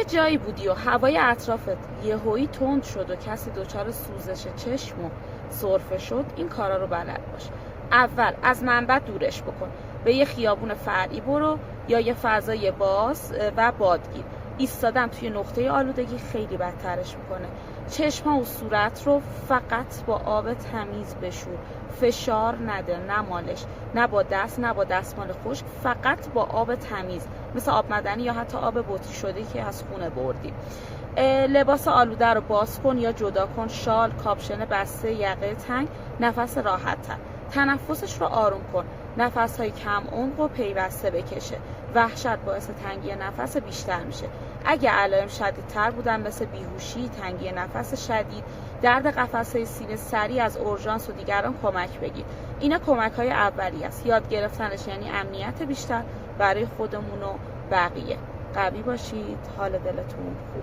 جایی بودی و هوای اطرافت یهویی تند شد و کسی دچار سوزش چشم و سرفه شد، این کارا رو بلد باش. اول از منبع دورش بکن، به یه خیابون فرعی برو یا یه فضای باز و بادگیر. ایستادن توی نقطه آلودگی خیلی بدترش میکنه. چشم‌ها و صورت رو فقط با آب تمیز بشور، فشار نده، نه مالش، نه با دست، نه با دستمال خشک، فقط با آب تمیز مثل آب معدنی یا حتی آب بطری شده که از خونه بردی. لباس آلوده رو باز کن یا جدا کن، شال، کاپشن بسته، یقه تنگ، نفس راحت تر. تنفسش رو آروم کن، نفس‌های کم عمق و پیوسته بکشه. وحشت باعث تنگی نفس بیشتر میشه. اگه علائم شدیدتر بودن مثل بیهوشی، تنگی نفس شدید، درد قفسه سینه، سریع از اورژانس و دیگران کمک بگیر. اینا کمک‌های اولیه است. یاد گرفتنش یعنی امنیت بیشتر برای خودمون و بقیه. قوی باشید، حال دلتون خوب.